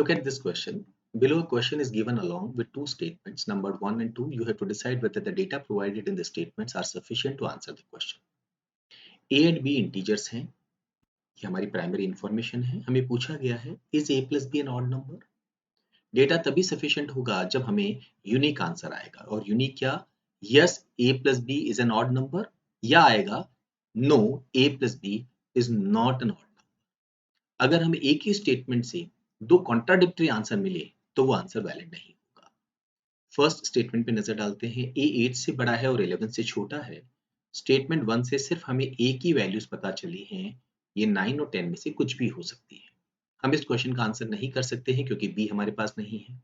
Look at this question. Below a question is given along with two statements, numbered 1 and 2. You have to decide whether the data provided in the statements are sufficient to answer the question. A and B integers हैं, ये हमारी primary information है. हमें पूछा गया है is a plus b an odd number? Data तभी sufficient होगा जब हमें यूनिक आंसर आएगा. और यूनिक क्या? Yes a plus b is an odd number, या आएगा no a plus b is not an odd number. अगर हमें एक ही स्टेटमेंट से दो कॉन्ट्राडिक्टरी आंसर मिले तो वो आंसर वैलिड नहीं होगा. फर्स्ट स्टेटमेंट पे नजर डालते हैं. a 8 से बड़ा है और 11 से छोटा है. स्टेटमेंट 1 से सिर्फ हमें a की वैल्यूज पता चली हैं. ये 9 और 10 में से कुछ भी हो सकती है. हम इस क्वेश्चन का आंसर नहीं कर सकते हैं क्योंकि b हमारे पास नहीं है.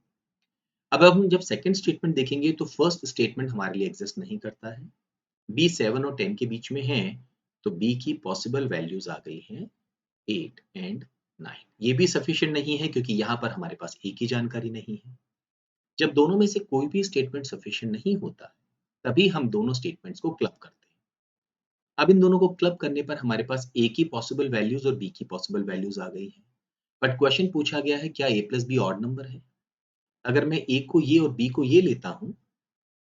अब हम जब सेकंड स्टेटमेंट देखेंगे तो फर्स्ट स्टेटमेंट हमारे लिए एग्जिस्ट नहीं करता है. b 7 और 10 के बीच में है तो b की पॉसिबल वैल्यूज आ गई हैं 8 एंड 9. ये भी सफिशिएंट नहीं है क्योंकि यहाँ पर हमारे पास एक ही जानकारी नहीं है. जब दोनों में से कोई भी स्टेटमेंट सफिशिएंट नहीं होता तभी हम दोनों स्टेटमेंट्स को क्लब करते हैं. अब इन दोनों को क्लब करने पर हमारे पास a की पॉसिबल वैल्यूज और b की पॉसिबल वैल्यूज आ गई हैं. बट क्वेश्चन पूछा गया है क्या a plus b odd number है. अगर मैं a को ये और b को ये लेता हूं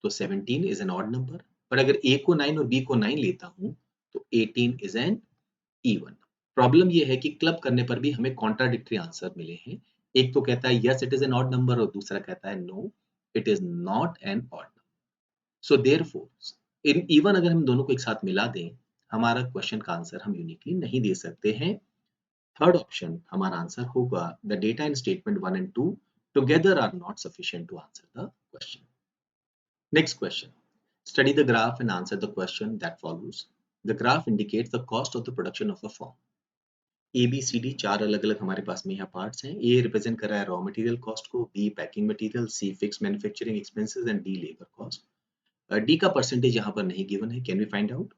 तो 17 इज एन ऑड नंबर. पर अगर a को 9 और b को 9 लेता हूं तो 18 इज एन इवन. प्रॉब्लम ये है कि क्लब करने पर भी हमें कॉन्ट्राडिक्टरी आंसर मिले हैं. एक तो कहता है yes it is an odd number और दूसरा कहता है no it is not an odd number. So therefore in even अगर हम दोनों को एक साथ मिला दें हमारा क्वेश्चन का आंसर हम यूनिकली नहीं दे सकते हैं. थर्ड ऑप्शन हमारा आंसर होगा the data in statement 1 and 2 together are not sufficient to answer the question. Next question. Study the graph and answer the question that follows. The graph indicates the cost of the production of a firm. A B C D चार अलग अलग हमारे पास में यहाँ parts हैं. A represent कर रहा है रॉ मटेरियल कॉस्ट को, B packing material, C fix manufacturing expenses and D labour cost. D का परसेंटेज यहाँ पर नहीं गिवन है. Can we find out?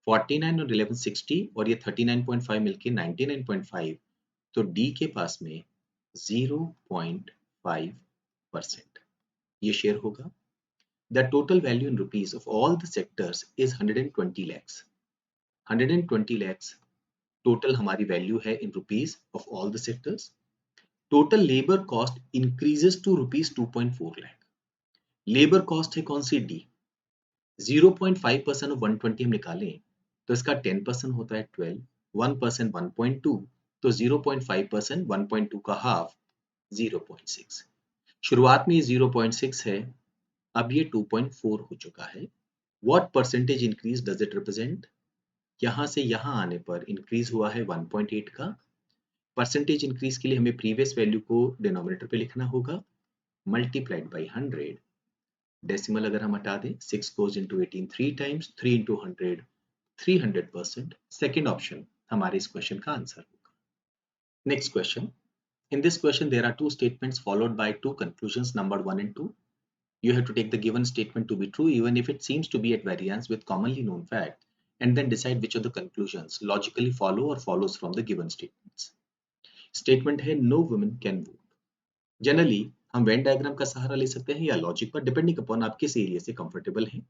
49 और 11 60 और ये 39.5 मिलके 99.5. तो डी के पास में 0.5% ये शेयर होगा. The total value in rupees of all the sectors is 120 lakhs. 120 lakhs total हमारी वैल्यू है in rupees of all the sectors. Total labor cost increases to rupees 2.4 lakh. Labor cost है कौन सी? D. 0.5% of 120 हम निकालें तो इसका 10% होता है 12, 1% 1.2, तो 0.5% 1.2 का हाफ 0.6. शुरुआत में ये 0.6 है, अब ये 2.4 हो चुका है. What percentage increase does it represent? यहाँ से यहाँ आने पर इंक्रीज हुआ है 1.8 का. परसेंटेज इंक्रीज के लिए हमें प्रीवियस वैल्यू को डिनोमिनेटर पे लिखना होगा मल्टीप्लाइड बाई 100. डेसिमल अगर हम हटा दें 6 goes into 18 3 times, 3 into 100 300%. Second option हमारे इस क्वेश्चन का आंसर होगा. Next question. In this question there are two statements followed by two conclusions numbered 1 and 2. You have to take the given statement to be true even if it seems to be at variance with commonly known fact and then decide which of the conclusions logically follow or follows from the given statements. Statement है no women can vote. Generally हम Venn diagram का सहारा ले सकते हैं या logic पर, depending upon आप किस एरिया से कंफर्टेबल हैं.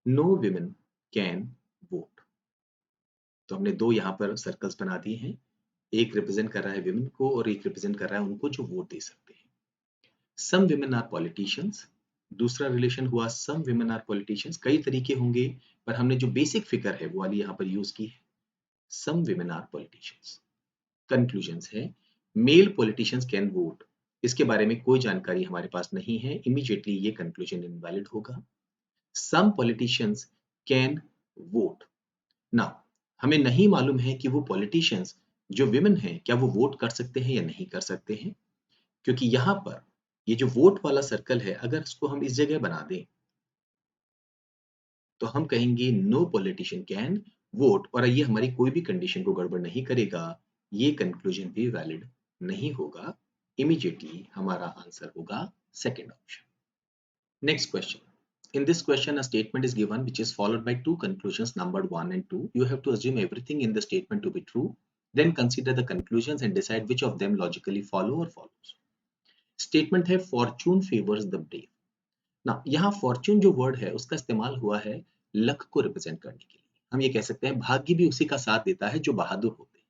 No women can vote. तो हमने दो यहाँ पर सर्कल्स बना दिए हैं. एक रिप्रेजेंट कर रहा है विमेन को और एक रिप्रेजेंट कर रहा है उनको जो वोट दे सकते हैं. सम विमेन आर पॉलिटिशियंस. दूसरा रिलेशन हुआ सम विमेन आर पॉलिटिशियंस. कई तरीके होंगे पर हमने जो बेसिक फिगर है वो वाली यहाँ पर यूज की है. सम विमेन आर पॉलिटिशियंस. कंक्लूजन्स है मेल पॉलिटिशियंस कैन वोट. इसके बारे में कोई जानकारी हमारे पास नहीं है. इमीडिएटली ये कंक्लूजन इनवैलिड होगा. Some politicians can vote. Now हमें नहीं मालूम है कि वो पॉलिटिशियंस जो विमेन हैं क्या वो वोट कर सकते हैं या नहीं कर सकते हैं, क्योंकि यहाँ पर ये जो वोट वाला सर्कल है अगर इसको हम इस जगह बना दें तो हम कहेंगे नो पॉलिटिशियन कैन वोट और ये हमारी कोई भी कंडीशन को गड़बड़ नहीं करेगा. ये कंक्लूजन भी वैलिड नहीं होगा. इमीडिएटली हमारा आंसर होगा second option. Next question. In this question, a statement is given which is followed by two conclusions numbered 1 and 2. You have to assume everything in the statement to be true, then consider the conclusions and decide which of them logically follow or follows. Statement है fortune favors the brave. Now यहाँ fortune जो word है उसका इस्तेमाल हुआ है luck को represent करने के लिए. हम ये कह सकते हैं भाग्य भी उसी का साथ देता है जो बहादुर होते हैं.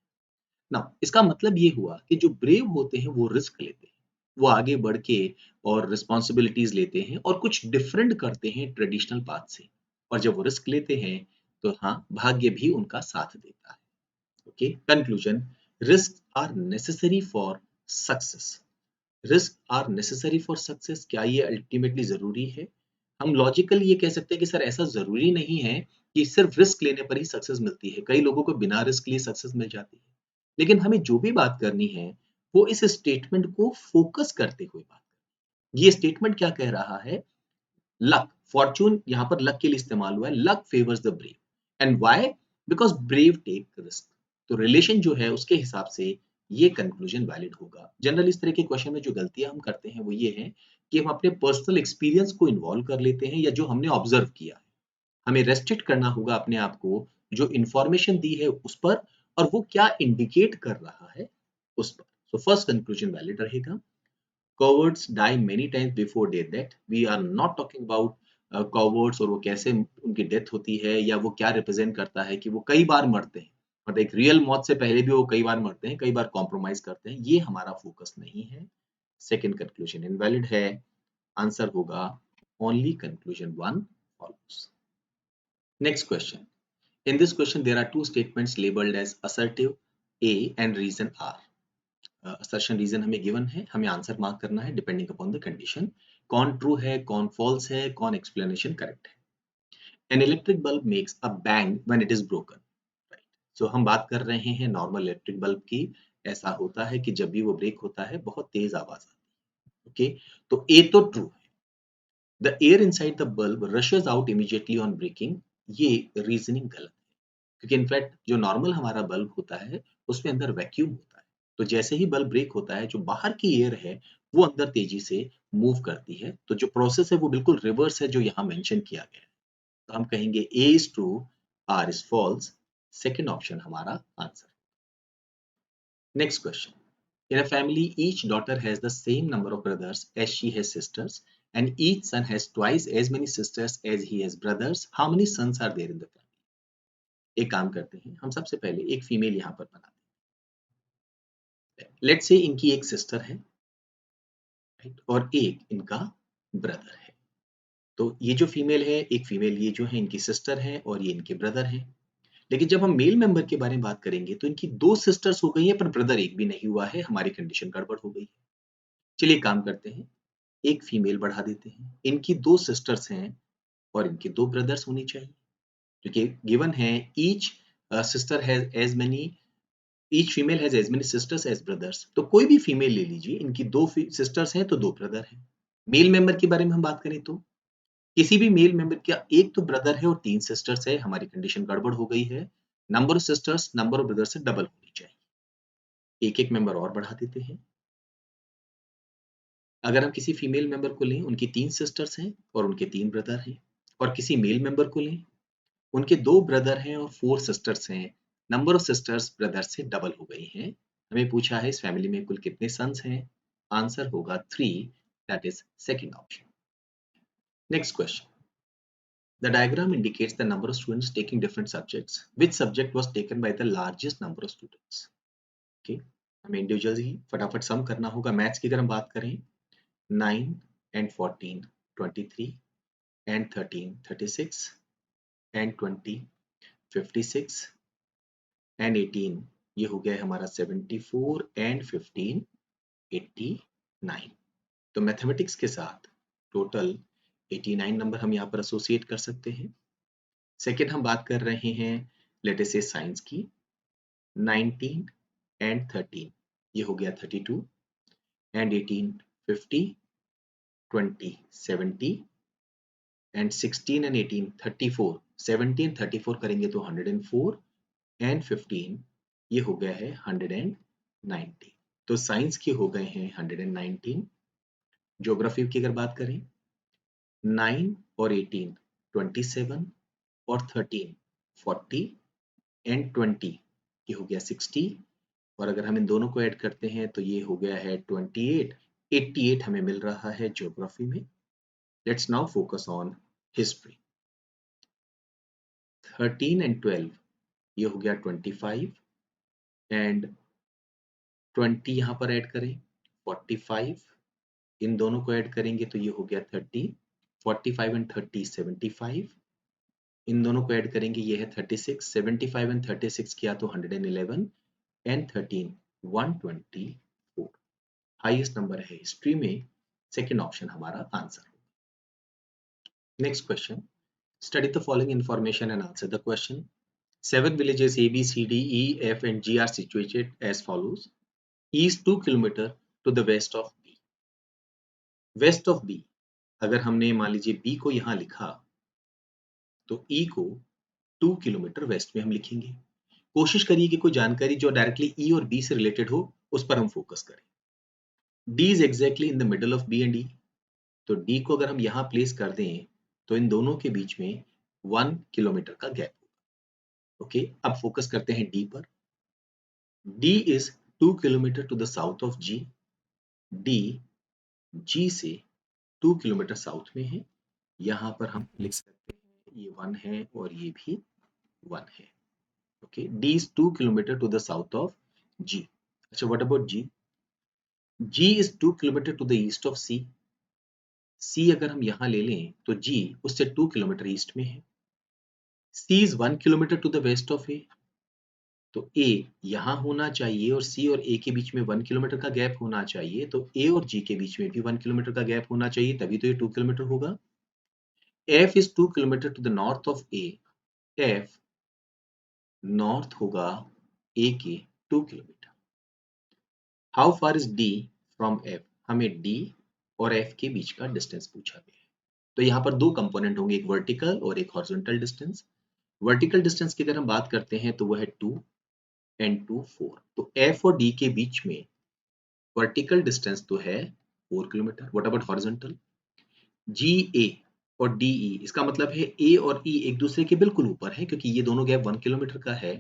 ना इसका मतलब ये हुआ कि जो ब्रेव होते हैं वो रिस्क लेते हैं, वो आगे बढ़ के और रिस्पॉन्सिबिलिटीज लेते हैं और कुछ डिफरेंट करते हैं ट्रेडिशनल पाथ से। और जब वो रिस्क लेते हैं तो हाँ, भाग्य भी उनका साथ देता है। Okay, conclusion, risk are necessary for success. Risk are necessary for success, क्या ये अल्टीमेटली जरूरी है? हम लॉजिकली ये कह सकते हैं कि सर ऐसा जरूरी नहीं है कि सिर्फ रिस्क लेने पर ही सक्सेस मिलती है, कई लोगों को बिना रिस्क लिए सक्सेस मिल जाती है। लेकिन हमें जो भी बात करनी है वो इस स्टेटमेंट को फोकस करते हुए बात करनी है। ये स्टेटमेंट क्या कह रहा है? लक, फॉर्चून यहाँ पर लक के लिए इस्तेमाल हुआ है, luck favours the brave. And why? Because brave take risk. तो रिलेशन जो है उसके हिसाब से ये कंक्लूजन वैलिड होगा। जनरल इस तरह के क्वेश्चन में जो गलतियां हम करते हैं वो ये है कि हम अपने पर्सनल एक्सपीरियंस को इन्वॉल्व कर लेते हैं या जो हमने ऑब्जर्व किया है। हमें रेस्ट्रिक्ट करना होगा अपने आप को जो इंफॉर्मेशन दी है उस पर, और वो क्या इंडिकेट कर रहा है उस पर। सो फर्स्ट कंक्लूजन वैलिड रहेगा। cowards die many times before their death. We are not talking about cowards और वो कैसे उनकी डेथ होती है या वो क्या रिप्रेजेंट करता है कि वो कई बार मरते हैं। मतलब एक रियल मौत से पहले भी वो कई बार मरते हैं, कई बार कॉम्प्रोमाइज करते हैं, ये हमारा फोकस नहीं है। सेकंड कंक्लूजन इनवैलिड है। आंसर होगा only conclusion one follows. Next question. In this question, there are two statements labeled as assertive A and reason R. Assertion reason हमें given है, हमें आंसर मार्क करना है depending upon the condition. कौन true है, कौन false है, कौन explanation correct है. An electric bulb makes a bang when it is broken. Right. So हम बात कर रहे हैं normal electric bulb की. ऐसा होता है कि जब भी वो ब्रेक होता है बहुत तेज आवाज आती है. ओके, तो A तो true है. The air inside the bulb rushes out immediately on breaking. ये रीजनिंग गलत है, क्योंकि इनफैक्ट जो नॉर्मल हमारा बल्ब होता है उसमें अंदर वैक्यूम होता है। तो जैसे ही बल्ब ब्रेक होता है जो बाहर की एयर है वो अंदर तेजी से मूव करती है। तो जो प्रोसेस है वो बिल्कुल रिवर्स है जो यहाँ मेंशन किया गया है। तो हम कहेंगे A is true, R is false. Second option हमारा answer. Next question. In a family, each daughter has the same number of brothers as she has sisters, and each son has twice as many sisters as he has brothers. How many sons are there in the family? एक काम करते हैं, हम सबसे पहले एक female यहाँ पर बनाते हैं। लेट्स से इनकी एक सिस्टर है, राइट, और एक इनका ब्रदर है। तो ये जो फीमेल है, एक फीमेल ये जो है इनकी सिस्टर है और ये इनके ब्रदर हैं। लेकिन जब हम मेल मेंबर के बारे में बात करेंगे तो इनकी दो सिस्टर्स हो गई है पर ब्रदर एक भी नहीं हुआ है, हमारी कंडीशन गड़बड़ हो गई है। चलिए काम करते हैं, एक फीमेल बढ़ा देते हैं, इनकी दो सिस्टर्स हैं और इनके दो ब्रदर्स होने चाहिए, क्योंकि गिवन है each sister has as many, each female has as many sisters as brothers. तो कोई भी फीमेल ले लीजिए, इनकी दो सिस्टर्स हैं तो दो ब्रदर हैं। मेल मेंबर के बारे में हम बात करें तो किसी भी मेल मेंबर का एक तो ब्रदर है और तीन सिस्टर्स है, हमारी कंडीशन गड़बड़ हो गई है। Number of sisters number of brother से डबल होनी चाहिए। एक एक मेंबर और बढ़ा देते हैं। अगर हम किसी फीमेल मेंबर को लें, उनकी तीन सिस्टर्स हैं और उनके तीन ब्रदर हैं, और किसी मेल मेंबर को लें, उनके दो ब्रदर हैं और फोर सिस्टर्स हैं, नंबर ऑफ सिस्टर्स ब्रदर से डबल हो गई हैं। हमें पूछा है इस फैमिली में कुल कितने सन्स हैं। आंसर होगा 3, that is second option. Next question. The diagram indicates the number of students taking different subjects. Which subject was taken by the largest number of students? Okay, हमें इंडिविजुअली फटाफट सम करना होगा। Maths की अगर हम बात करें, 9 and 14 23 and 13 36 and 20 56 and 18, ये हो गया हमारा 74 and 15 89। तो मैथमेटिक्स के साथ टोटल 89 नंबर हम यहाँ पर एसोसिएट कर सकते हैं। सेकेंड हम बात कर रहे हैं लेट अस से साइंस की, 19 and 13, ये हो गया 32 and 18 50 20 70 and 16 and 18 34, 17 34 करेंगे तो 104 and 15, ये हो गया है 190। तो साइंस के हो गए हैं 119। ज्योग्राफी की अगर बात करें, 9 और 18 27 और 13 40 एंड 20, ये हो गया 60। और अगर हम इन दोनों को ऐड करते हैं तो ये हो गया है 28। 88 हमें मिल रहा है ज्योग्राफी में। Let's now focus on history. 13 and 12, ये हो गया 25 एंड 20 यहाँ पर ऐड करें, 45, इन दोनों को ऐड करेंगे तो ये हो गया 30, 45 एंड 30 75, इन दोनों को ऐड करेंगे ये है 36, 75 एंड 36 किया तो 111 एंड 13 124। हाईएस्ट नंबर है हिस्ट्री में, सेकंड ऑप्शन हमारा answer. Next question, study the following information and answer the question. 7 villages A, B, C, D, E, F and G are situated as follows. E is 2 kilometer to the west of B. West of B, अगर हमने मान लीजिए B को यहाँ लिखा तो E को 2 kilometre west में हम लिखेंगे। कोशिश करिए कि कोई जानकारी जो डायरेक्टली E और B से रिलेटेड हो उस पर हम फोकस करें। D is exactly in the middle of B and E, तो D को अगर हम यहाँ प्लेस कर दें तो इन दोनों के बीच में 1 किलोमीटर का गैप होगा। ओके, अब फोकस करते हैं D पर। D is 2 kilometre to the south of G। D G से 2 किलोमीटर साउथ में है। यहाँ पर हम लिख सकते हैं ये 1 है और ये भी 1 है। Okay, D is 2 kilometre to the south of G। अच्छा, what about G? G is 2 kilometre to the east of C। C अगर हम यहाँ ले लें तो G उससे 2 किलोमीटर ईस्ट में है। C is 1 kilometre to the west of A, तो A यहाँ होना चाहिए और C और A के बीच में 1 किलोमीटर का गैप होना चाहिए, तो A और G के बीच में भी 1 किलोमीटर का गैप होना चाहिए, तभी तो ये 2 किलोमीटर होगा। F is 2 kilometre to the north of A। F north होगा A के 2 किलोमीटर। How far is D from F? हमें D और F के बीच का डिस्टेंस पूछा गया है। तो यहाँ पर दो कंपोनेंट होंगे, एक वर्टिकल और एक हॉरिजॉन्टल डिस्टेंस। वर्टिकल डिस्टेंस की अगर हम बात करते हैं तो वह है 2 एंड 2 4। तो F और D के बीच में वर्टिकल डिस्टेंस तो है 4 kilometre. What about horizontal? GA और DE, इसका मतलब है A और E एक दूसरे के बिल्कुल ऊपर है, क्योंकि ये दोनों गैप 1 किलोमीटर का है।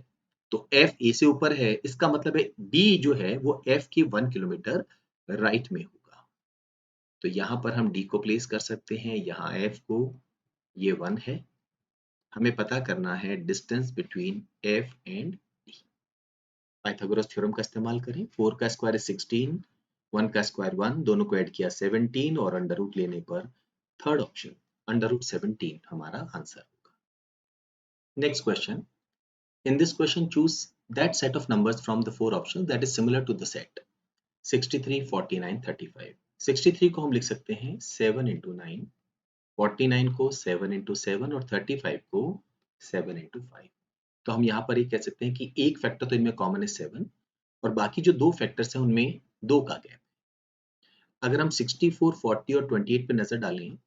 तो F A से ऊपर है, इसका मतलब है D जो है वो F के 1 किलोमीटर राइट में होगा। तो यहाँ पर हम D को प्लेस कर सकते हैं, यहाँ F को, ये 1 है। हमें पता करना है distance between F and D। Pythagoras theorem का इस्तेमाल करें। 4 का स्क्वायर है 16, 1 का स्क्वायर 1, दोनों को ऐड किया 17 और अंडर रूट लेने पर थर्ड ऑप्शन अंडर रूट 17 हमारा आंसर होगा। Next question, in this question choose that set of numbers from the 4 option that is similar to the set 63, 49, 35। 63 को हम लिख सकते हैं 7 into 9, 49 को 7 into 7 और 35 को 7 into 5। तो हम यहाँ पर ये कह सकते हैं कि एक फैक्टर तो इनमें कॉमन है 7 और बाकी जो दो फैक्टर्स हैं उनमें 2 का गैप। अगर हम 64, 40 और 28 पे नजर डालें,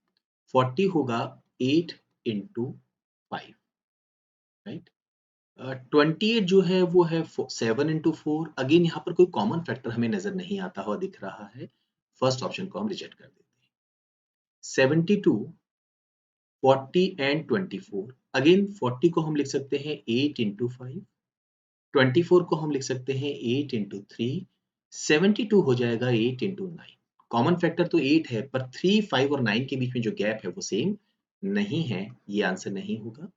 40 होगा 8 into 5, राइट। 28 जो है वो है 7 into 4। अगेन यहाँ पर कोई कॉमन फैक्टर हमें नजर नहीं आता हुआ दिख रहा है, फर्स्ट ऑप्शन को हम रिजेक्ट कर देते हैं। 72, 40 एंड 24, अगेन 40 को हम लिख सकते हैं 8 into 5, 24 को हम लिख सकते हैं 8 into 3, 72 हो जाएगा 8 into 9। कॉमन फैक्टर तो 8 है, पर 3, 5 और 9 के बीच में जो गैप है वो सेम नहीं है, ये आंसर नहीं होगा।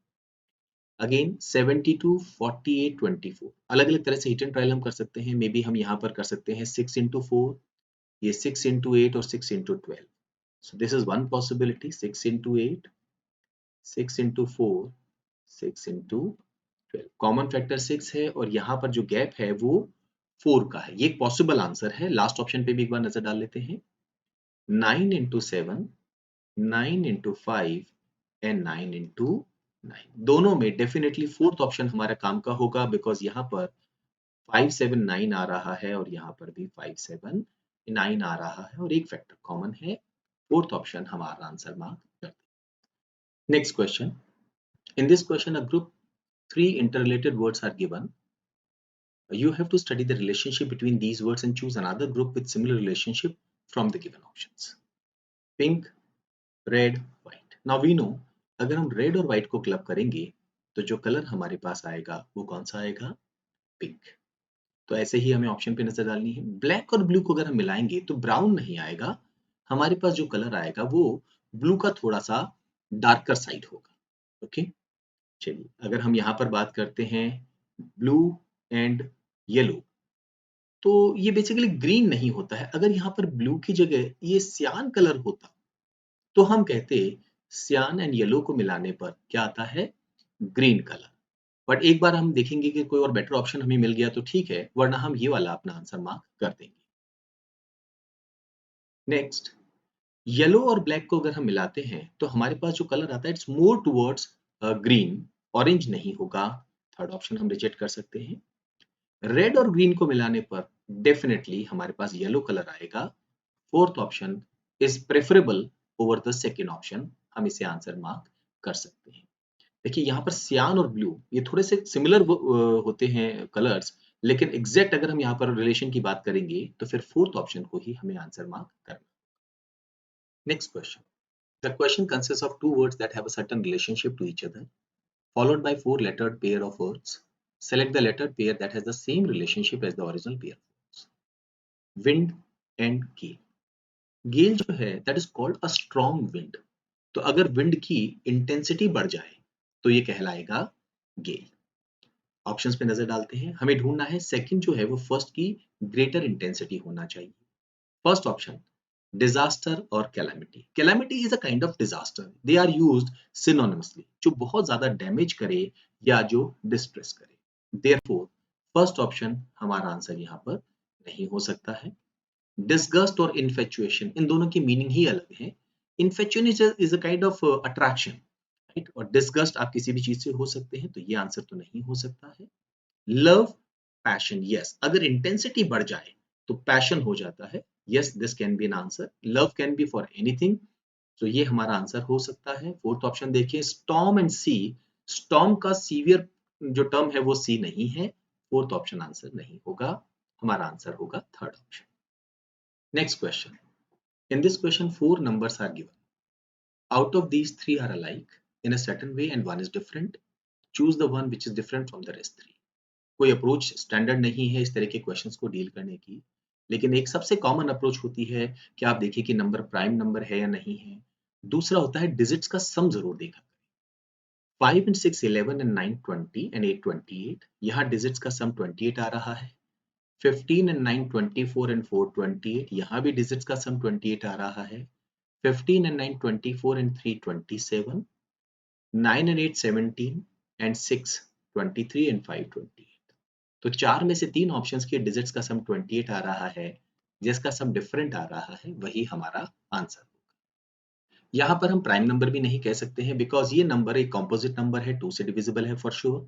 अगेन 72, 48, 24, अलग अलग तरह से हिट एंड ट्रायल हम कर सकते हैं। मे बी हम यहाँ पर कर सकते हैं 6 into 4, ये 6 into 8 और 6 into 12। So this is one possibility, 6 into 8, 6 into 4, 6 into 12। Common factor 6 है और यहाँ पर जो गैप है वो 4 का है, ये एक पॉसिबल आंसर है। लास्ट ऑप्शन पे भी एक बार नजर डाल लेते हैं। 9 into 7, 9 into 5 एंड 9 into 9, दोनों में डेफिनेटली फोर्थ ऑप्शन हमारा काम का होगा, बिकॉज यहाँ पर 579 आ रहा है और यहाँ पर भी 579 आ रहा है और एक फैक्टर कॉमन है। फोर्थ ऑप्शन हमारा आंसर मार्क करते हैं। Next question, in this question a group 3 interrelated words are given. You have to study the relationship between these words and choose another group with similar relationship from the given options. Pink, red, white. Now we know अगर हम red और white को club करेंगे तो जो colour हमारे पास आएगा वो कौन सा आएगा? पिंक। तो ऐसे ही हमें ऑप्शन पे नजर डालनी है। ब्लैक और ब्लू को अगर हम मिलाएंगे तो ब्राउन नहीं आएगा, हमारे पास जो कलर आएगा वो ब्लू का थोड़ा सा डार्कर साइड होगा। ओके, चलिए अगर हम यहाँ पर बात करते हैं ब्लू एंड येलो, तो ये बेसिकली ग्रीन नहीं होता है। अगर यहाँ पर ब्लू की जगह ये सियान कलर होता तो हम कहते सियान एंड येलो को मिलाने पर क्या आता है, ग्रीन कलर। बट एक बार हम देखेंगे कि कोई और बेटर ऑप्शन हमें मिल गया तो ठीक है, वरना हम ये वाला अपना आंसर मार्क कर देंगे। नेक्स्ट, येलो और ब्लैक को अगर हम मिलाते हैं तो हमारे पास जो कलर आता है it's more towards green, orange नहीं होगा। थर्ड ऑप्शन हम रिजेक्ट कर सकते हैं। रेड और ग्रीन को मिलाने पर डेफिनेटली हमारे पास येलो कलर आएगा। Fourth option is preferable over the second option, हम इसे आंसर मार्क कर सकते हैं। देखिए यहाँ पर सियान और ब्लू ये थोड़े से सिमिलर होते हैं कलर्स, लेकिन एग्जैक्ट अगर हम यहाँ पर रिलेशन की बात करेंगे तो फिर फोर्थ ऑप्शन को ही हमें आंसर मार्क करना। Next question, the question consists of two words that have a certain relationship to each other followed by four lettered pair of words. Select the lettered pair that has the same relationship as the original pair of words. Wind and gale. Gale जो है that is called a strong wind. तो अगर wind की intensity बढ़ जाए तो ये कहलाएगा गेल। ऑप्शंस पे नजर डालते हैं। हमें ढूंढना है सेकंड जो है वो फर्स्ट की ग्रेटर इंटेंसिटी होना चाहिए। फर्स्ट ऑप्शन, डिजास्टर और calamity. Calamity is a kind of disaster, they are used synonymously, जो बहुत ज्यादा डैमेज करे या जो डिस्ट्रेस करे। देयरफॉर फर्स्ट ऑप्शन हमारा आंसर यहाँ पर नहीं हो सकता है। डिस्गस्ट और इन्फेचुएशन, इन दोनों की मीनिंग ही अलग है। Infatuation is a kind of attraction, right, और डिस्गस्ट आप किसी भी चीज से हो सकते हैं, तो ये आंसर तो नहीं हो सकता है। लव, पैशन, यस, अगर इंटेंसिटी बढ़ जाए तो पैशन हो जाता है। Yes, this can be an answer. Love can be for anything, तो ये हमारा आंसर हो सकता है। फोर्थ ऑप्शन देखिए, स्टॉर्म एंड सी। स्टॉर्म का सीवियर जो टर्म है वो सी नहीं है। फोर्थ ऑप्शन आंसर नहीं होगा, हमारा आंसर होगा third option. Next question, in this question four numbers are given. Out of these three are alike in a certain way and one is different. Choose the one which is different from the rest three. कोई approach standard नहीं है इस तरह के questions को deal करने की, लेकिन एक सबसे कॉमन अप्रोच होती है कि आप देखिए कि नंबर प्राइम नंबर है या नहीं है। दूसरा होता है डिजिट्स का सम जरूर देखा करें। 5 and 6 11 and 9 20 and 8 28, यहाँ डिजिट्स का सम 28 आ रहा है। 15 and 9 24 and 4 28, यहाँ भी डिजिट्स का सम 28 आ रहा है। 15 and 9 24 and 3 27, 9 and 8 17 and 6 23 and 5 28। तो चार में से तीन ऑप्शंस के डिजिट्स का सम 28 आ रहा है, जिसका सम डिफरेंट आ रहा है वही हमारा आंसर होगा। यहाँ पर हम प्राइम नंबर भी नहीं कह सकते हैं बिकॉज ये नंबर एक कॉम्पोजिट नंबर है, 2 से डिविजिबल है फॉर श्योर।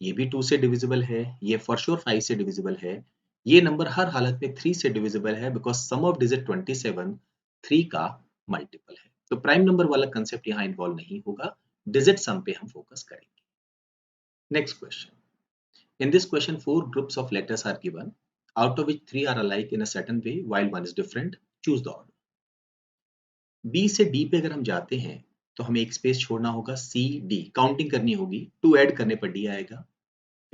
ये भी 2 से डिविजिबल है, ये फॉर श्योर 5 से डिविजिबल है। ये नंबर हर हालत में 3 से डिविजिबल है बिकॉज सम ऑफ डिजिट 27 3 का मल्टीपल है। तो प्राइम नंबर वाला कंसेप्ट यहाँ इन्वॉल्व नहीं होगा, डिजिट सम पे हम फोकस करेंगे। Next question, in this question 4 groups of letters are given, out of which 3 are alike in a certain way while one is different. Choose the order. B से D पे अगर हम जाते हैं तो हमें एक स्पेस छोड़ना होगा, C D काउंटिंग करनी होगी। 2 ऐड करने पर D आएगा,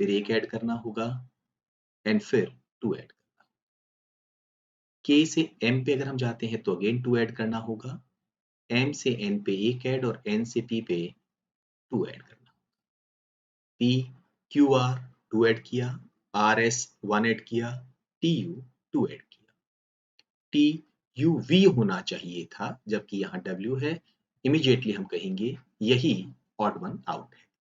फिर एक ऐड करना होगा एंड फिर 2 ऐड करना। K से M पे अगर हम जाते हैं तो अगेन 2 ऐड करना होगा। M से N पे एक ऐड और N से P पे 2 ऐड करना। P Q R 2 ऐड किया, R S 1 ऐड किया, T U 2 ऐड किया। टी यू वी होना चाहिए था, जबकि यहाँ डब्ल्यू है। इमीडिएटली हम कहेंगे यही ऑड वन आउट है।